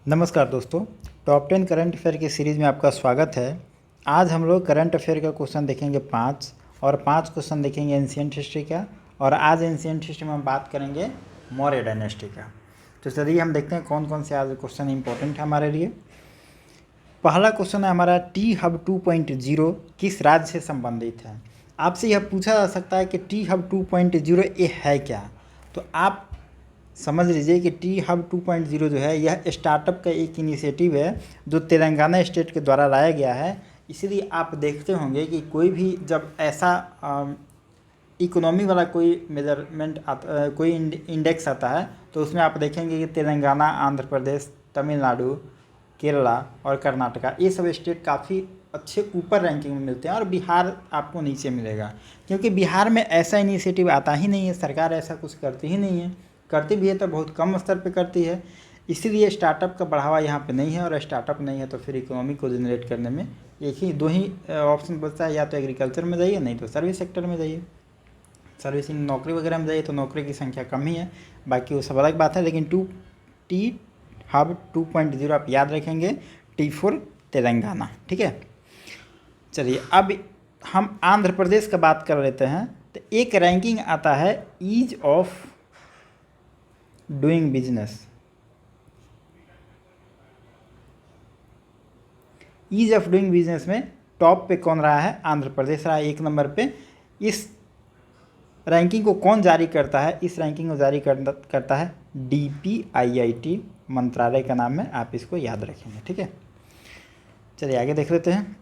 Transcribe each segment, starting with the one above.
नमस्कार दोस्तों, top 10 current affair की सीरीज़ में आपका स्वागत है। आज हम लोग करंट अफेयर का क्वेश्चन देखेंगे 5 और 5 क्वेश्चन देखेंगे एंशिएंट हिस्ट्री का। और आज एंशिएंट हिस्ट्री में हम बात करेंगे मौर्य डायनेस्टी का। तो चलिए हम देखते हैं कौन कौन से आज क्वेश्चन इंपॉर्टेंट है हमारे लिए। पहला क्वेश्चन है हमारा, टी हब 2.0 किस राज्य से संबंधित है। आपसे यह पूछा जा सकता है कि टी हब 2.0 ये है क्या। तो आप समझ लीजिए कि टी हब 2.0 जो है यह स्टार्टअप का एक इनिशिएटिव है जो तेलंगाना स्टेट के द्वारा लाया गया है। इसलिए आप देखते होंगे कि कोई भी जब ऐसा इकोनॉमी वाला कोई मेजरमेंट आता, कोई इंडेक्स आता है, तो उसमें आप देखेंगे कि तेलंगाना, आंध्र प्रदेश, तमिलनाडु, केरला और कर्नाटका ये सब स्टेट काफ़ी अच्छे ऊपर रैंकिंग में मिलते हैं और बिहार आपको नीचे मिलेगा, क्योंकि बिहार में ऐसा इनिशिएटिव आता ही नहीं है। सरकार ऐसा कुछ करती ही नहीं है, करती भी है तो बहुत कम स्तर पे करती है। इसीलिए स्टार्टअप का बढ़ावा यहाँ पे नहीं है, और स्टार्टअप नहीं है तो फिर इकोनॉमी को जनरेट करने में दो ही ऑप्शन बचता है, या तो एग्रीकल्चर में जाइए, नहीं तो सर्विस सेक्टर में जाइए। सर्विसिंग नौकरी वगैरह में जाइए तो नौकरी की संख्या कम ही है, बाकी वो सब अलग बात है। लेकिन टी हब 2.0 आप याद रखेंगे, टी फॉर तेलंगाना, ठीक है। चलिए अब हम आंध्र प्रदेश का बात कर लेते हैं। तो एक रैंकिंग आता है ease of doing business. Ease of doing business में टॉप पे कौन रहा है? आंध्र प्रदेश रहा है 1 नंबर पे। इस रैंकिंग को कौन जारी करता है? इस रैंकिंग को जारी करता है DPIIT, मंत्रालय का नाम है, आप इसको याद रखेंगे, ठीक है। चलिए आगे देख लेते हैं।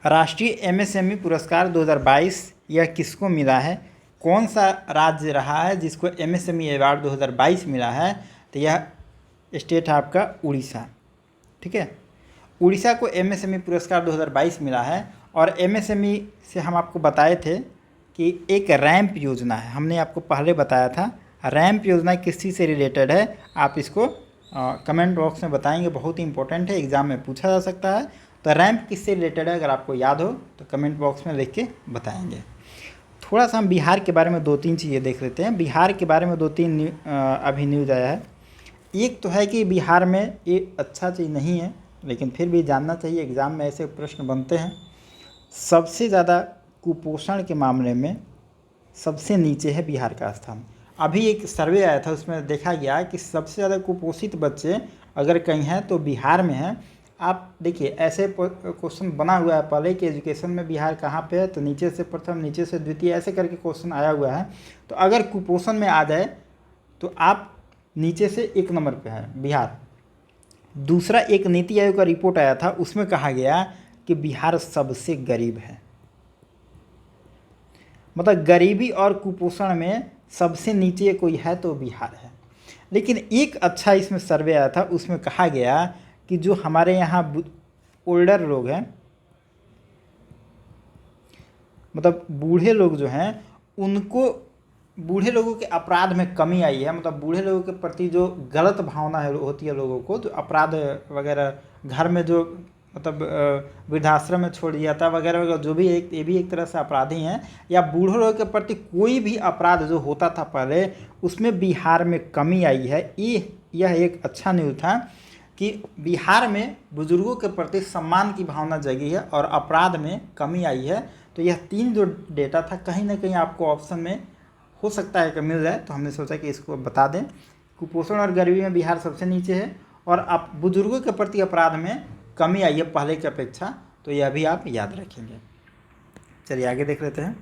राष्ट्रीय MSME पुरस्कार 2022 यह किसको मिला है? कौन सा राज्य रहा है जिसको MSME अवार्ड 2022 मिला है? तो यह स्टेट है आपका उड़ीसा, ठीक है। उड़ीसा को MSME पुरस्कार 2022 मिला है। और MSME से हम आपको बताए थे कि एक रैंप योजना है, हमने आपको पहले बताया था। रैंप योजना किस चीज़ से रिलेटेड है, आप इसको कमेंट बॉक्स में बताएंगे, बहुत ही इंपॉर्टेंट है, एग्जाम में पूछा जा सकता है। तो रैंप किससे रिलेटेड है, अगर आपको याद हो तो कमेंट बॉक्स में लिख के बताएंगे। थोड़ा सा हम बिहार के बारे में 2-3 चीज़ें देख लेते हैं। बिहार के बारे में 2-3 अभी न्यूज़ आया है। एक तो है कि बिहार में ये अच्छा चीज़ नहीं है, लेकिन फिर भी जानना चाहिए, एग्ज़ाम में ऐसे प्रश्न बनते हैं। सबसे ज़्यादा कुपोषण के मामले में सबसे नीचे है बिहार का स्थान। अभी एक सर्वे आया था, उसमें देखा गया कि सबसे ज़्यादा कुपोषित बच्चे अगर कहीं हैं तो बिहार में हैं। आप देखिए ऐसे क्वेश्चन बना हुआ है पहले कि एजुकेशन में बिहार कहाँ पे है, तो नीचे से प्रथम, नीचे से द्वितीय, ऐसे करके क्वेश्चन आया हुआ है। तो अगर कुपोषण में आ जाए तो आप नीचे से 1 नंबर पे है बिहार। दूसरा, एक नीति आयोग का रिपोर्ट आया था, उसमें कहा गया कि बिहार सबसे गरीब है। मतलब गरीबी और कुपोषण में सबसे नीचे कोई है तो बिहार है। लेकिन एक अच्छा इसमें सर्वे आया था, उसमें कहा गया कि जो हमारे यहाँ ओल्डर लोग हैं, मतलब बूढ़े लोग जो हैं, उनको बूढ़े लोगों के अपराध में कमी आई है। मतलब बूढ़े लोगों के प्रति जो गलत भावना है होती है लोगों को, जो अपराध वगैरह, घर में जो मतलब वृद्धाश्रम में छोड़ दिया था वगैरह वगैरह, जो भी ये भी एक तरह से अपराधी हैं। या बूढ़े लोगों के प्रति कोई भी अपराध जो होता था पहले, उसमें बिहार में कमी आई है। यह एक अच्छा न्यूज़ था कि बिहार में बुजुर्गों के प्रति सम्मान की भावना जगी है और अपराध में कमी आई है। तो यह 3 जो डेटा था, कहीं ना कहीं आपको ऑप्शन में हो सकता है कि मिल जाए, तो हमने सोचा कि इसको बता दें। कुपोषण और गरीबी में बिहार सबसे नीचे है, और आप बुजुर्गों के प्रति अपराध में कमी आई है पहले की अपेक्षा, तो यह भी आप याद रखेंगे। चलिए आगे देख लेते हैं।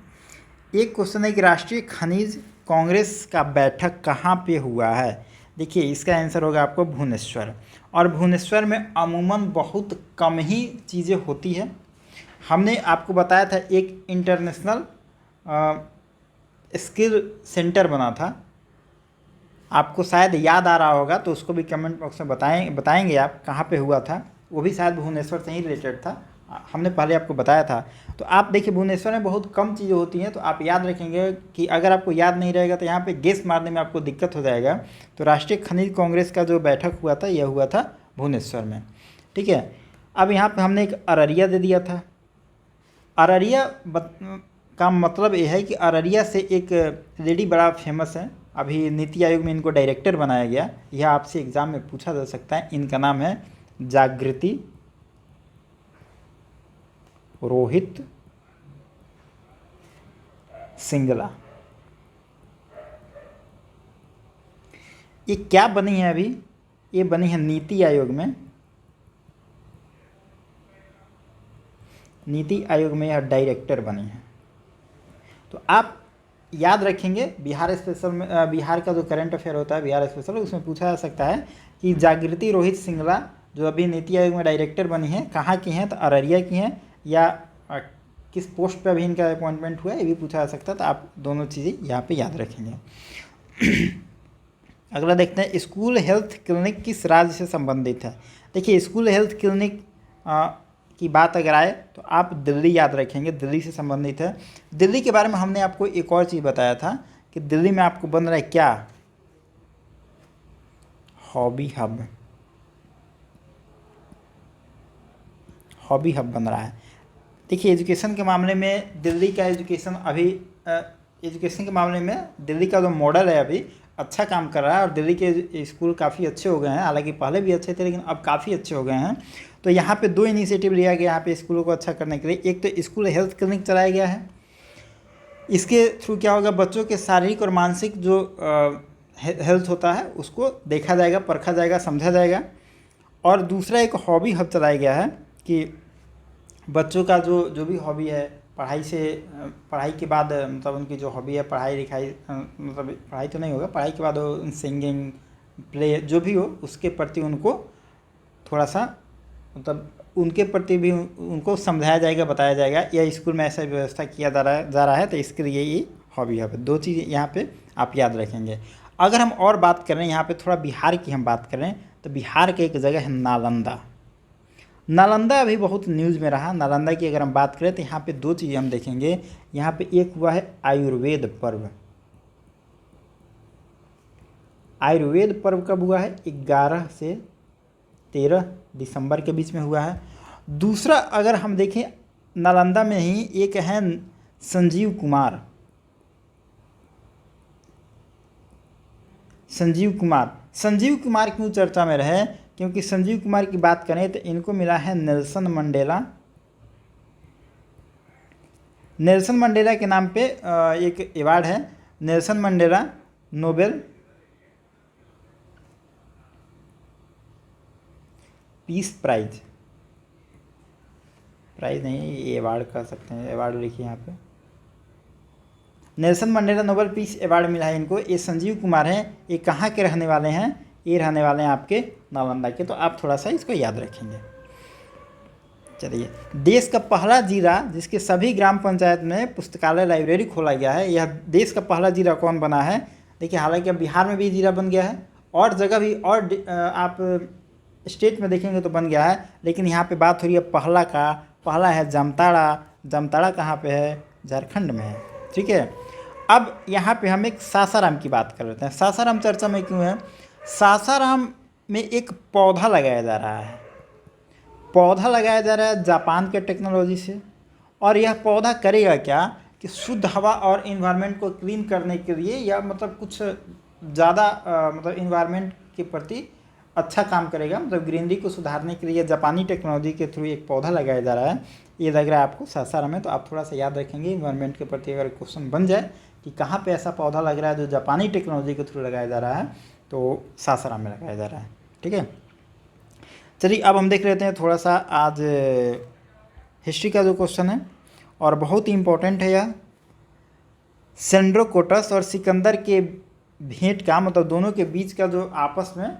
एक क्वेश्चन है कि राष्ट्रीय खनिज कांग्रेस का बैठक कहाँ पे हुआ है? देखिए इसका आंसर होगा आपको भुवनेश्वर। और भुवनेश्वर में अमूमन बहुत कम ही चीज़ें होती है। हमने आपको बताया था एक इंटरनेशनल स्किल सेंटर बना था, आपको शायद याद आ रहा होगा, तो उसको भी कमेंट बॉक्स में बताएंगे आप कहाँ पे हुआ था। वो भी शायद भुवनेश्वर से ही रिलेटेड था, हमने पहले आपको बताया था। तो आप देखिए भुवनेश्वर में बहुत कम चीज़ें होती हैं, तो आप याद रखेंगे कि अगर आपको याद नहीं रहेगा तो यहाँ पे गेस मारने में आपको दिक्कत हो जाएगा। तो राष्ट्रीय खनिज कांग्रेस का जो बैठक हुआ था, यह हुआ था भुवनेश्वर में, ठीक है। अब यहाँ पर हमने एक अररिया दे दिया था। अररिया का मतलब ये है कि अररिया से एक लेडी बड़ा फेमस है, अभी नीति आयोग में इनको डायरेक्टर बनाया गया, यह आपसे एग्जाम में पूछा जा सकता है। इनका नाम है जागृति रोहित सिंगला। ये क्या बनी है अभी? ये बनी है नीति आयोग में। नीति आयोग में यह डायरेक्टर बनी है। तो आप याद रखेंगे, बिहार स्पेशल में बिहार का जो करंट अफेयर होता है बिहार स्पेशल, उसमें पूछा जा सकता है कि जागृति रोहित सिंगला जो अभी नीति आयोग में डायरेक्टर बनी है कहाँ की हैं, तो अररिया की हैं, या किस पोस्ट पे अभी इनका अपॉइंटमेंट हुआ है ये भी पूछा जा सकता है। तो आप दोनों चीज़ें यहाँ पे याद रखेंगे। अगला देखते हैं, स्कूल हेल्थ क्लिनिक किस राज्य से संबंधित है? देखिए, स्कूल हेल्थ क्लिनिक की बात अगर आए तो आप दिल्ली याद रखेंगे, दिल्ली से संबंधित है। दिल्ली के बारे में हमने आपको एक और चीज़ बताया था कि दिल्ली में आपको बन रहा है क्या? Hobby hub. हॉबी हब बन रहा है। देखिए, एजुकेशन के मामले में दिल्ली का एजुकेशन अभी एजुकेशन के मामले में दिल्ली का जो मॉडल है अभी अच्छा काम कर रहा है, और दिल्ली के स्कूल काफ़ी अच्छे हो गए हैं। हालांकि पहले भी अच्छे थे लेकिन अब काफ़ी अच्छे हो गए हैं। तो यहाँ पे 2 इनिशिएटिव लिया गया यहाँ पे स्कूलों को अच्छा करने के लिए। एक तो स्कूल हेल्थ क्लिनिक चलाया गया है, इसके थ्रू क्या होगा, बच्चों के शारीरिक और मानसिक जो हेल्थ होता है उसको देखा जाएगा, परखा जाएगा, समझा जाएगा। और दूसरा एक हॉबी हब चलाया गया है कि बच्चों का जो भी हॉबी है, पढ़ाई के बाद मतलब उनकी जो हॉबी है पढ़ाई लिखाई, मतलब पढ़ाई तो नहीं होगा, पढ़ाई के बाद वो सिंगिंग, प्ले जो भी हो उसके प्रति उनको थोड़ा सा मतलब उनके प्रति भी उनको समझाया जाएगा, बताया जाएगा। या स्कूल में ऐसा व्यवस्था किया जा रहा है तो इसके लिए ये हॉबी हब है। 2 चीज़ें यहाँ पे आप याद रखेंगे। अगर हम और बात करें यहाँ पे थोड़ा बिहार की हम बात करें तो बिहार के एक जगह है नालंदा। नालंदा अभी बहुत न्यूज़ में रहा। नालंदा की अगर हम बात करें तो यहाँ पे 2 चीज़ें हम देखेंगे। यहाँ पे एक हुआ है आयुर्वेद पर्व। आयुर्वेद पर्व कब हुआ है? 11 से 13 दिसंबर के बीच में हुआ है। दूसरा अगर हम देखें नालंदा में ही एक है संजीव कुमार। संजीव कुमार क्यों चर्चा में रहे? क्योंकि संजीव कुमार की बात करें तो इनको मिला है नेल्सन मंडेला के नाम पे एक अवार्ड है, Nelson Mandela Nobel Peace Prize नहीं, ये अवार्ड कह सकते हैं, अवार्ड लिखिए यहाँ पे। Nelson Mandela Nobel peace award मिला है इनको। ये संजीव कुमार हैं, ये कहाँ के रहने वाले हैं? ये रहने वाले हैं आपके नालंदा के। तो आप थोड़ा सा इसको याद रखेंगे। चलिए, देश का पहला जिला जिसके सभी ग्राम पंचायत में पुस्तकालय लाइब्रेरी खोला गया है, यह देश का पहला जिला कौन बना है? देखिए, हालांकि अब बिहार में भी जिला बन गया है और जगह भी, और आप स्टेट में देखेंगे तो बन गया है, लेकिन यहाँ पे बात हो रही है पहला का। पहला है जामताड़ा कहाँ पे है? झारखंड में है। ठीक है, अब यहाँ पे हम एक सासाराम की बात कर लेते हैं। सासाराम चर्चा में क्यों है? सासाराम में एक पौधा लगाया जा रहा है जापान के टेक्नोलॉजी से। और यह पौधा करेगा क्या कि शुद्ध हवा और इन्वायरमेंट को क्लीन करने के लिए, या मतलब कुछ ज़्यादा मतलब इन्वायरमेंट के प्रति अच्छा काम करेगा, मतलब ग्रीनरी को सुधारने के लिए जापानी टेक्नोलॉजी के थ्रू एक पौधा लगाया जा रहा है। ये लग रहा है आपको सासाराम में, तो आप थोड़ा सा याद रखेंगे। इन्वायरमेंट के प्रति अगर क्वेश्चन बन जाए कि कहाँ पे ऐसा पौधा लग रहा है जो जापानी टेक्नोलॉजी के थ्रू लगाया जा रहा है, तो सासाराम में लगाया जा रहा है। ठीक है, चलिए अब हम देख लेते हैं थोड़ा सा आज हिस्ट्री का जो क्वेश्चन है, और बहुत ही इम्पोर्टेंट है यह। सेंड्रोकोटस और सिकंदर के भेंट का, मतलब दोनों के बीच का जो आपस में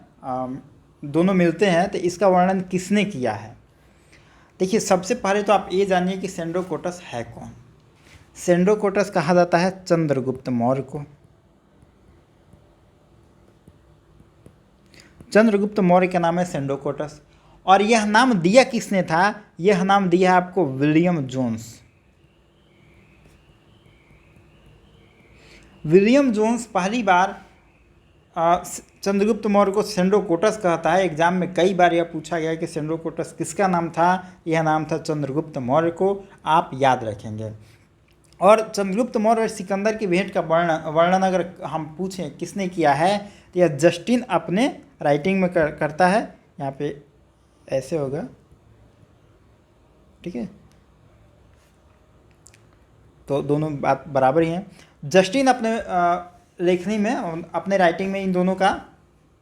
दोनों मिलते हैं, तो इसका वर्णन किसने किया है? देखिए, सबसे पहले तो आप ये जानिए कि सेंड्रोकोटस है कौन। सेंड्रोकोटस कहा जाता है चंद्रगुप्त मौर्य को। चंद्रगुप्त मौर्य का नाम है सेंड्रोकोटस। और यह नाम दिया किसने था? यह नाम दिया आपको विलियम जोन्स। विलियम जोन्स पहली बार चंद्रगुप्त मौर्य को सेंड्रोकोटस कहता है। एग्जाम में कई बार यह पूछा गया कि सेंड्रोकोटस किसका नाम था? यह नाम था चंद्रगुप्त मौर्य को। आप याद रखेंगे। और चंद्रगुप्त मौर्य और सिकंदर की भेंट का वर्णन अगर हम पूछें किसने किया है, तो यह जस्टिन अपने राइटिंग में करता है। यहाँ पे ऐसे होगा, ठीक है, तो दोनों बात बराबर ही हैं। जस्टिन अपने लेखनी में, अपने राइटिंग में इन दोनों का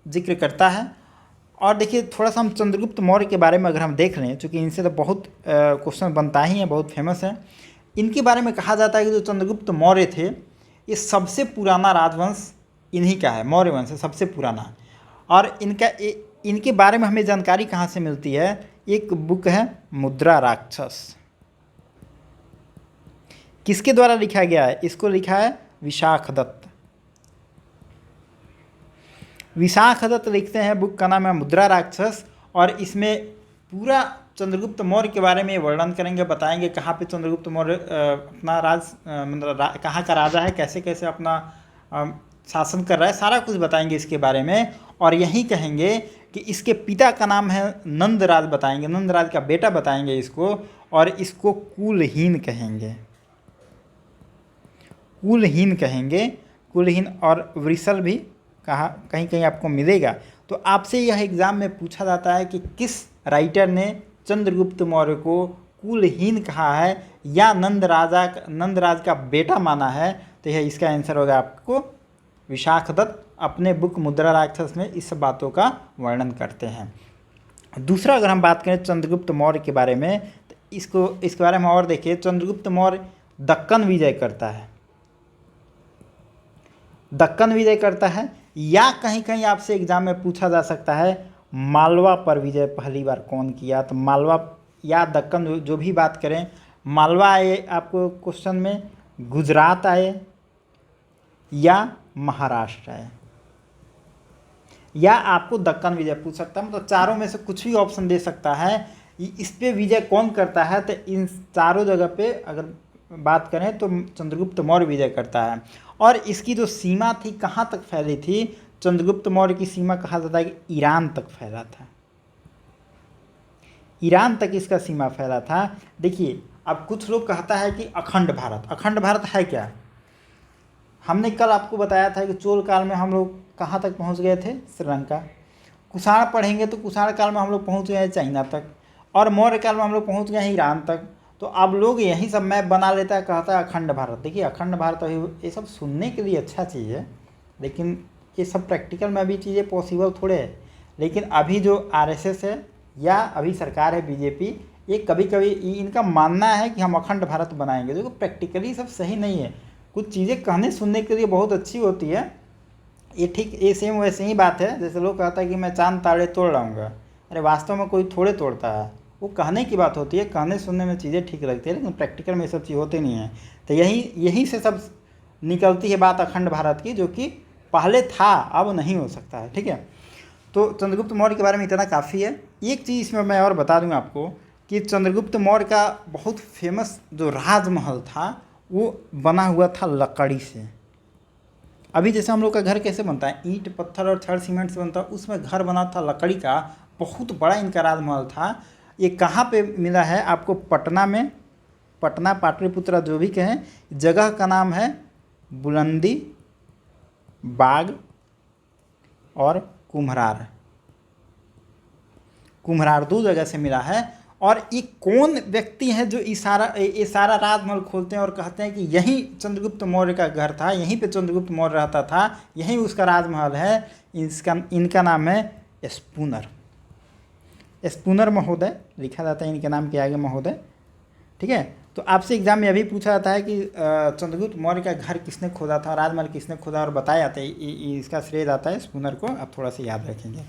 जिक्र करता है। और देखिए थोड़ा सा हम चंद्रगुप्त मौर्य के बारे में अगर हम देख लें, चूँकि इनसे तो बहुत क्वेश्चन बनता ही है, बहुत फेमस है। इनके बारे में कहा जाता है कि जो चंद्रगुप्त मौर्य थे, ये सबसे पुराना राजवंश इन्हीं का है, मौर्य वंश सबसे पुराना। और इनके बारे में हमें जानकारी कहाँ से मिलती है? एक बुक है मुद्रा राक्षस। किसके द्वारा लिखा गया है? इसको लिखा है विशाख दत्त। विशाख दत्त लिखते हैं, बुक का नाम है मुद्रा राक्षस। और इसमें पूरा चंद्रगुप्त मौर्य के बारे में वर्णन करेंगे, बताएंगे कहाँ पे चंद्रगुप्त मौर्य अपना मतलब कहाँ का राजा है, कैसे कैसे अपना शासन कर रहा है, सारा कुछ बताएंगे इसके बारे में। और यही कहेंगे कि इसके पिता का नाम है नंदराज, बताएंगे नंदराज का बेटा बताएंगे इसको। और इसको कुलहीन कहेंगे, कुलहीन कहेंगे, कुलहीन। और वृषल भी कहा कहीं कहीं आपको मिलेगा। तो आपसे यह एग्ज़ाम में पूछा जाता है कि किस राइटर ने चंद्रगुप्त मौर्य को कुलहीन कहा है या नंदराज का बेटा माना है, तो यह इसका आंसर होगा आपको विशाख दत्त। अपने बुक मुद्रा राक्षस में इस बातों का वर्णन करते हैं। दूसरा अगर हम बात करें चंद्रगुप्त मौर्य के बारे में, तो इसके बारे में और देखिए, चंद्रगुप्त मौर्य दक्कन विजय करता है, दक्कन विजय करता है। या कहीं कहीं आपसे एग्जाम में पूछा जा सकता है मालवा पर विजय पहली बार कौन किया, तो मालवा या दक्कन जो भी बात करें, मालवा आए आपको क्वेश्चन में, गुजरात आए या महाराष्ट्र आए, या आपको दक्कन विजय पूछ सकता है। मतलब चारों में से कुछ भी ऑप्शन दे सकता है। इस पे विजय कौन करता है, तो इन चारों जगह पे अगर बात करें तो चंद्रगुप्त मौर्य विजय करता है। और इसकी जो सीमा थी कहाँ तक फैली थी, चंद्रगुप्त मौर्य की सीमा कहा जाता है कि ईरान तक फैला था, ईरान तक इसका सीमा फैला था। देखिए अब कुछ लोग कहता है कि अखंड भारत, अखंड भारत है क्या? हमने कल आपको बताया था कि चोल काल में हम लोग कहाँ तक पहुँच गए थे, श्रीलंका। कुषाण पढ़ेंगे तो कुषाण काल में हम लोग पहुँच गए हैं चाइना तक, और मौर्य काल में हम लोग पहुँच गए हैं ईरान तक। तो अब लोग यही सब मैप बना लेता है, कहता है अखंड भारत। देखिए अखंड भारत अभी ये सब सुनने के लिए अच्छा चीज़ है, लेकिन ये सब प्रैक्टिकल में अभी चीज़ें पॉसिबल थोड़े है। लेकिन अभी जो आरएसएस है या अभी सरकार है बीजेपी, ये कभी कभी इनका मानना है कि हम अखंड भारत बनाएंगे, जो प्रैक्टिकली सब सही नहीं है। कुछ चीज़ें कहने सुनने के लिए बहुत अच्छी होती है, ये ठीक ये सेम वैसे ही बात है जैसे लोग कहता है कि मैं चांद तारे तोड़ लाऊंगा। अरे वास्तव में कोई थोड़े तोड़ता है, वो कहने की बात होती है, कहने सुनने में चीज़ें ठीक लगती है, लेकिन प्रैक्टिकल में ये सब चीज़ होती नहीं है। तो यही से सब निकलती है बात अखंड भारत की, जो कि पहले था अब नहीं हो सकता है। ठीक है, तो चंद्रगुप्त मौर्य के बारे में इतना काफ़ी है। एक चीज़ इसमें मैं और बता दूंगा आपको कि चंद्रगुप्त मौर्य का बहुत फेमस जो राजमहल था वो बना हुआ था लकड़ी से। अभी जैसे हम लोग का घर कैसे बनता है, ईंट पत्थर और छड़ सीमेंट से बनता है, उसमें घर बना था लकड़ी का, बहुत बड़ा इनका राजमहल था। ये कहाँ पे मिला है आपको? पटना में, पटना पाटलिपुत्रा जो भी कहें, जगह का नाम है बुलंदी बाग और कुम्हरार, कुम्हरार दो जगह से मिला है। और ये कौन व्यक्ति है जो ये सारा राजमहल खोलते हैं और कहते हैं कि यहीं चंद्रगुप्त मौर्य का घर था, यहीं पे चंद्रगुप्त मौर्य रहता था, यहीं उसका राजमहल है। इनका नाम है स्पूनर, स्पूनर महोदय लिखा जाता है इनके नाम के आगे महोदय। ठीक है, तो आपसे एग्जाम में अभी पूछा जाता है कि चंद्रगुप्त मौर्य का घर किसने खोदा था, राजमहल किसने खोदा, और बताया जाता है इसका श्रेय जाता है स्पूनर को। आप थोड़ा सा याद रखेंगे।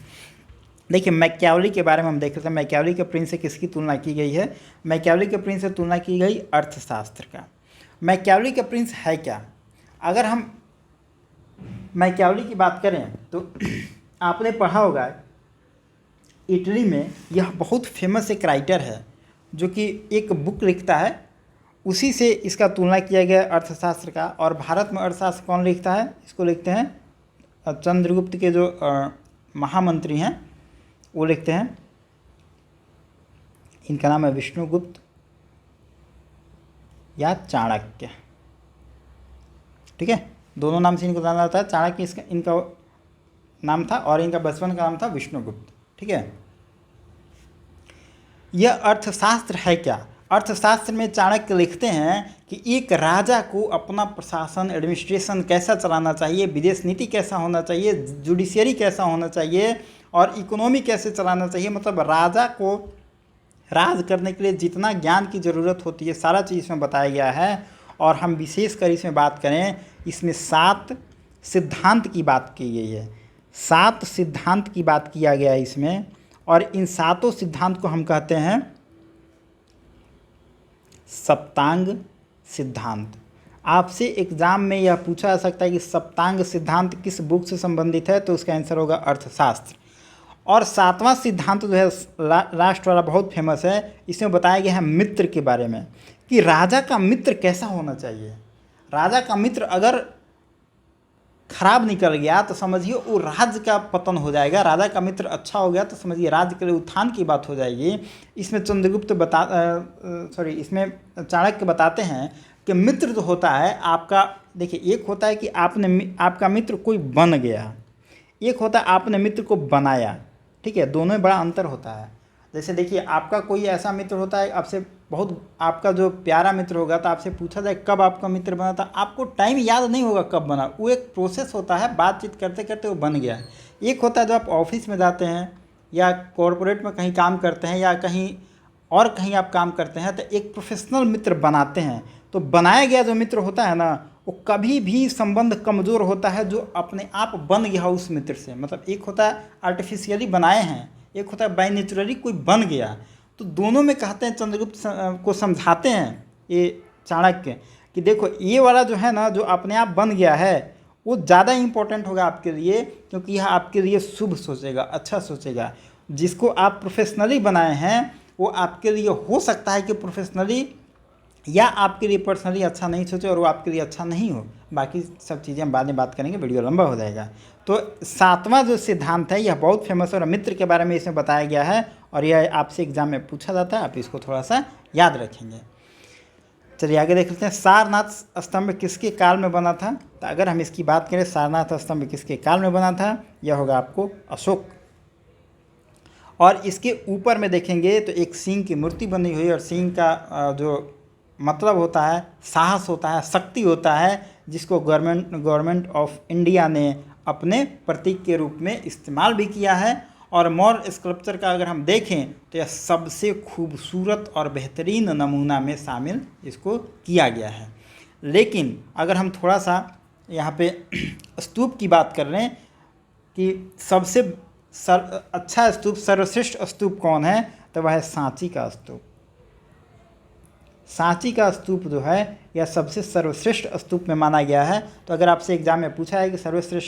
देखिए मैकियावेली के बारे में हम देख रहे थे, मैकियावेली के प्रिंस से किसकी तुलना की गई है? मैकियावेली के प्रिंस से तुलना की गई अर्थशास्त्र का। मैकियावेली के प्रिंस है क्या? अगर हम मैकियावेली की बात करें तो आपने पढ़ा होगा इटली में यह बहुत फेमस एक राइटर है जो कि एक बुक लिखता है, उसी से इसका तुलना किया गया अर्थशास्त्र का। और भारत में अर्थशास्त्र कौन लिखता है? इसको लिखते हैं चंद्रगुप्त के जो महामंत्री हैं वो लिखते हैं। इनका नाम है विष्णुगुप्त या चाणक्य। ठीक है, दोनों नाम से इनको जाना जाता है। चाणक्य इसका इनका नाम था और इनका बचपन का नाम था विष्णुगुप्त। ठीक है, यह अर्थशास्त्र है क्या? अर्थशास्त्र में चाणक्य लिखते हैं कि एक राजा को अपना प्रशासन, एडमिनिस्ट्रेशन कैसा चलाना चाहिए, विदेश नीति कैसा होना चाहिए, जुडिशियरी कैसा होना चाहिए और इकोनॉमी कैसे चलाना चाहिए। मतलब राजा को राज करने के लिए जितना ज्ञान की ज़रूरत होती है सारा चीज़ इसमें बताया गया है। और हम विशेषकर इसमें बात करें, इसमें 7 सिद्धांत की बात की गई है। 7 सिद्धांत की बात किया गया है इसमें, और इन 7 सिद्धांत को हम कहते हैं सप्तांग सिद्धांत। आपसे एग्जाम में यह पूछा जा सकता है कि सप्तांग सिद्धांत किस बुक से संबंधित है, तो उसका आंसर होगा अर्थशास्त्र। और 7वां सिद्धांत जो है लास्ट वाला बहुत फेमस है, इसमें बताया गया है मित्र के बारे में कि राजा का मित्र कैसा होना चाहिए। राजा का मित्र अगर खराब निकल गया तो समझिए वो राज्य का पतन हो जाएगा, राजा का मित्र अच्छा हो गया तो समझिए राज्य के लिए उत्थान की बात हो जाएगी। इसमें इसमें चाणक्य बताते हैं कि मित्र जो होता है आपका, देखिए एक होता है कि आपका मित्र कोई बन गया, एक होता है आपने मित्र को बनाया। ठीक है, दोनों में बड़ा अंतर होता है। जैसे देखिए आपका कोई ऐसा मित्र होता है आपसे बहुत, आपका जो प्यारा मित्र होगा तो आपसे पूछा जाए कब आपका मित्र बना था, आपको टाइम याद नहीं होगा कब बना, वो एक प्रोसेस होता है, बातचीत करते करते वो बन गया। एक होता है जो आप ऑफिस में जाते हैं या कॉरपोरेट में कहीं काम करते हैं या कहीं आप काम करते हैं तो एक प्रोफेशनल मित्र बनाते हैं। तो बनाया गया जो मित्र होता है ना, वो कभी भी संबंध कमज़ोर होता है जो अपने आप बन गया उस मित्र से। मतलब एक होता है आर्टिफिशियली बनाए हैं, एक होता है बाय नेचुरली कोई बन गया। तो दोनों में कहते हैं, चंद्रगुप्त को समझाते हैं ये चाणक्य कि देखो ये वाला जो है ना, जो अपने आप बन गया है वो ज़्यादा इम्पोर्टेंट होगा आपके लिए, क्योंकि यह आपके लिए शुभ सोचेगा, अच्छा सोचेगा। जिसको आप प्रोफेशनली बनाए हैं वो आपके लिए हो सकता है कि प्रोफेशनली या आपके लिए पर्सनली अच्छा नहीं सोचे और वो आपके लिए अच्छा नहीं हो। बाकी सब चीज़ें हम बाद में बात करेंगे, वीडियो लंबा हो जाएगा। तो 7वां जो सिद्धांत है यह बहुत फेमस है और मित्र के बारे में इसमें बताया गया है और यह आपसे एग्जाम में पूछा जाता है, आप इसको थोड़ा सा याद रखेंगे। चलिए आगे देख लेते हैं, सारनाथ स्तंभ किसके काल में बना था। तो अगर हम इसकी बात करें सारनाथ स्तंभ किसके काल में बना था, यह होगा आपको अशोक। और इसके ऊपर में देखेंगे तो एक सिंह की मूर्ति बनी हुई है और सिंह का जो मतलब होता है साहस होता है, शक्ति होता है, जिसको गवर्नमेंट ऑफ इंडिया ने अपने प्रतीक के रूप में इस्तेमाल भी किया है। और मौर्य स्कल्पचर का अगर हम देखें तो यह सबसे खूबसूरत और बेहतरीन नमूना में शामिल इसको किया गया है। लेकिन अगर हम थोड़ा सा यहाँ पे स्तूप की बात कर रहे हैं कि सबसे अच्छा स्तूप, सर्वश्रेष्ठ स्तूप कौन है, तो वह है सांची का स्तूप। सांची का स्तूप जो है यह सबसे सर्वश्रेष्ठ स्तूप में माना गया है। तो अगर आपसे एग्जाम में पूछा है कि सबसे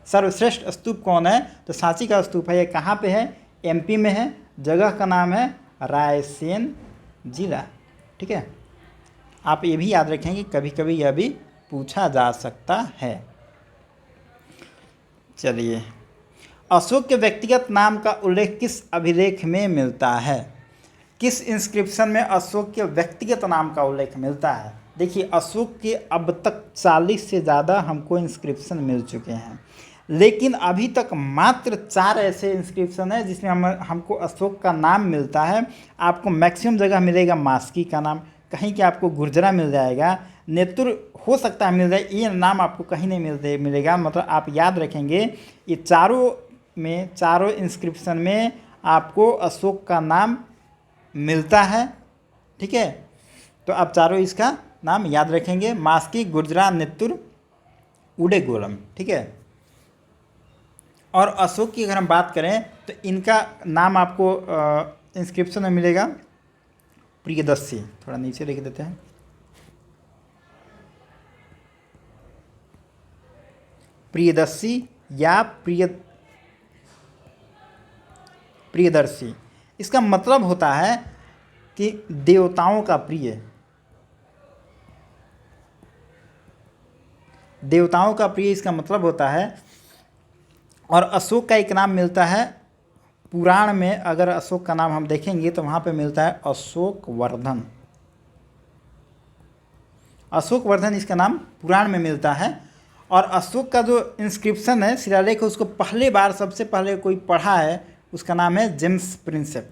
सर्वश्रेष्ठ स्तूप कौन है, तो सांची का स्तूप है। यह कहाँ पे है, एमपी में है, जगह का नाम है रायसेन जिला। ठीक है, आप ये भी याद रखें कि कभी कभी यह भी पूछा जा सकता है। चलिए, अशोक के व्यक्तिगत नाम का उल्लेख किस अभिलेख में मिलता है, किस इंस्क्रिप्शन में अशोक के व्यक्तिगत नाम का उल्लेख मिलता है। देखिए अशोक के अब तक 40 से ज़्यादा हमको इंस्क्रिप्शन मिल चुके हैं, लेकिन अभी तक मात्र 4 ऐसे इंस्क्रिप्शन है जिसमें हमको अशोक का नाम मिलता है। आपको मैक्सिमम जगह मिलेगा मास्की का नाम, कहीं के आपको गुर्जरा मिल जाएगा, नेतुर हो सकता है मिल जाए, ये नाम आपको कहीं नहीं मिलेगा। मतलब आप याद रखेंगे ये चारों इंस्क्रिप्शन में आपको अशोक का नाम मिलता है। ठीक है, तो आप चारों इसका नाम याद रखेंगे, मास्की, गुर्जरा, नेतुर, उडेगोलम। ठीक है, और अशोक की अगर हम बात करें तो इनका नाम आपको इंस्क्रिप्शन में मिलेगा प्रियदर्शी। थोड़ा नीचे लिख देते हैं, प्रियदर्शी या प्रियदर्शी। इसका मतलब होता है कि देवताओं का प्रिय, देवताओं का प्रिय इसका मतलब होता है। और अशोक का एक नाम मिलता है पुराण में, अगर अशोक का नाम हम देखेंगे तो वहाँ पे मिलता है अशोक वर्धन। अशोकवर्धन इसका नाम पुराण में मिलता है। और अशोक का जो इंस्क्रिप्शन है, शिलालेख है, उसको पहले बार सबसे पहले कोई पढ़ा है, उसका नाम है जेम्स प्रिंसेप।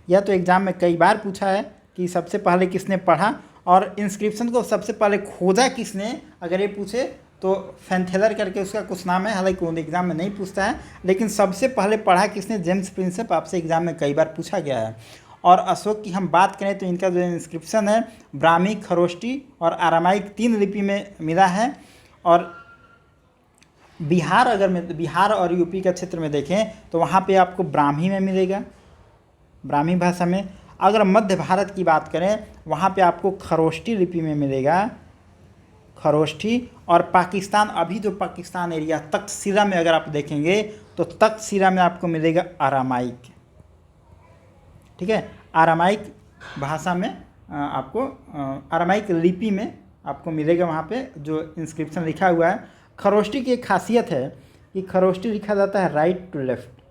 यह तो एग्ज़ाम में कई बार पूछा है कि सबसे पहले किसने पढ़ा और इंस्क्रिप्शन को सबसे पहले खोजा किसने, अगर ये पूछे तो फैंथेलर करके उसका कुछ नाम है, हालांकि वो एग्ज़ाम में नहीं पूछता है, लेकिन सबसे पहले पढ़ा किसने, जेम्स प्रिंसेप, आपसे एग्ज़ाम में कई बार पूछा गया है। और अशोक की हम बात करें तो इनका जो इंस्क्रिप्शन है ब्राह्मी, खरोष्टी और आरामाइक 3 लिपि में मिला है। और बिहार और यूपी का क्षेत्र में देखें तो वहाँ पे आपको ब्राह्मी में मिलेगा, ब्राह्मी भाषा में। अगर मध्य भारत की बात करें वहाँ पे आपको खरोष्टी लिपि में मिलेगा, खरोष्टी। और पाकिस्तान, अभी जो पाकिस्तान एरिया तक्षशिला में अगर आप देखेंगे तो तक्षशिला में आपको मिलेगा आरामाइक, ठीक है। आरामाइक भाषा में आपको आरामाइक लिपि में आपको मिलेगा वहाँ पे जो इंस्क्रिप्शन लिखा हुआ है। खरोष्टी की एक खासियत है कि खरोष्टी लिखा जाता है राइट टू लेफ़्ट।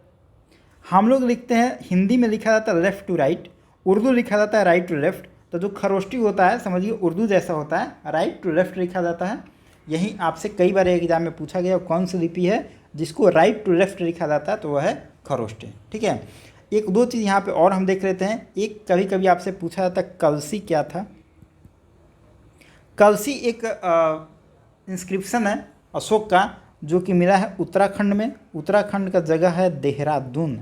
हम लोग लिखते हैं, हिंदी में लिखा जाता है लेफ़्ट टू राइट, उर्दू लिखा जाता है राइट टू लेफ़्ट। तो जो खरोष्टी होता है समझिए उर्दू जैसा होता है, राइट टू लेफ़्ट लिखा जाता है। यही आपसे कई बार एग्जाम में पूछा गया कौन सी लिपि है जिसको राइट टू लेफ़्ट लिखा जाता है, तो वह है खरोष्टी, ठीक है। एक दो चीज़ यहाँ पे और हम देख लेते हैं। एक कभी कभी आपसे पूछा जाता है कलसी क्या था। कलसी एक इंस्क्रिप्शन है अशोक का जो कि मिला है उत्तराखंड में। उत्तराखंड का जगह है देहरादून।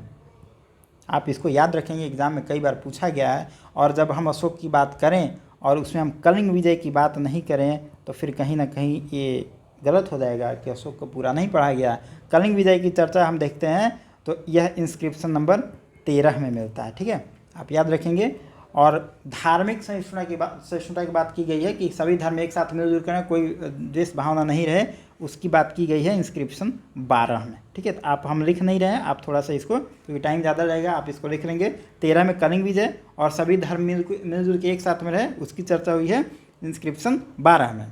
आप इसको याद रखेंगे, एग्ज़ाम में कई बार पूछा गया है। और जब हम अशोक की बात करें और उसमें हम कलिंग विजय की बात नहीं करें तो फिर कहीं ना कहीं ये गलत हो जाएगा कि अशोक को पूरा नहीं पढ़ा गया। कलिंग विजय की चर्चा हम देखते हैं तो यह इंस्क्रिप्शन नंबर 13 में मिलता है, ठीक है, आप याद रखेंगे। और धार्मिक सहिष्णुता की बात की गई है कि सभी धर्म एक साथ मिलजुल कर, कोई द्वेष भावना नहीं रहे, उसकी बात की गई है इंस्क्रिप्शन 12 में, ठीक है। तो आप हम लिख नहीं रहे हैं, आप थोड़ा सा इसको, क्योंकि टाइम ज़्यादा लगेगा, आप इसको लिख लेंगे। 13 में कलिंग विजय और सभी धर्म मिलजुल के एक साथ में रहे, उसकी चर्चा हुई है इंस्क्रिप्शन 12 में।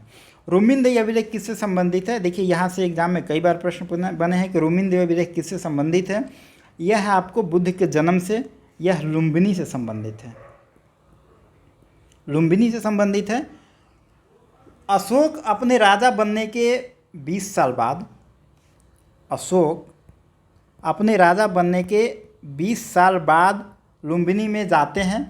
रोमिन-देई अभिलेख किससे संबंधित है? देखिए यहाँ से एग्जाम में कई बार प्रश्न बने हैं कि रोमिन-देई अभिलेख किससे संबंधित है। यह है आपको बुद्ध के जन्म से, यह लुम्बिनी से संबंधित है, लुम्बिनी से संबंधित है। अशोक अपने राजा बनने के 20 साल बाद, अशोक अपने राजा बनने के 20 साल बाद लुम्बिनी में जाते हैं।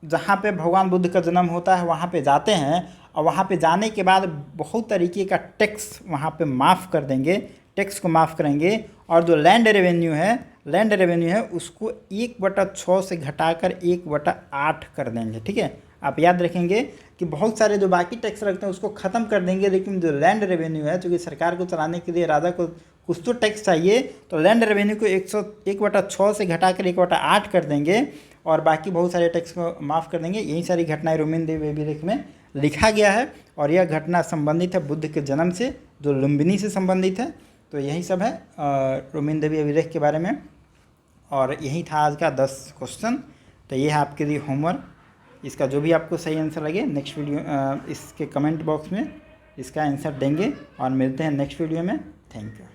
जहाँ पे भगवान बुद्ध का जन्म होता है वहाँ पे जाते हैं और वहाँ पे जाने के बाद बहुत तरीके का टैक्स वहाँ पे माफ़ कर देंगे, टैक्स को माफ़ करेंगे। और जो लैंड रेवेन्यू है उसको 1/6 से घटाकर 1/8 कर देंगे, ठीक है। आप याद रखेंगे कि बहुत सारे जो बाकी टैक्स रखते हैं उसको ख़त्म कर देंगे, लेकिन जो लैंड रेवेन्यू है, चूँकि सरकार को चलाने के लिए राजा को कुछ तो टैक्स चाहिए, तो लैंड रेवेन्यू को 1/6 से घटाकर 1/8 कर देंगे और बाकी बहुत सारे टैक्स को माफ़ कर देंगे। यही सारी घटनाएं रोमिन-देई अभिलेख में लिखा गया है और यह घटना संबंधित है बुद्ध के जन्म से, जो लुम्बिनी से संबंधित है। तो यही सब है रोमिन-देई अभिलेख के बारे में। और यही था आज का 10 क्वेश्चन। तो ये है आपके लिए होमवर्क। इसका जो भी आपको सही आंसर लगे नेक्स्ट वीडियो इसके कमेंट बॉक्स में इसका आंसर देंगे और मिलते हैं नेक्स्ट वीडियो में। Thank you.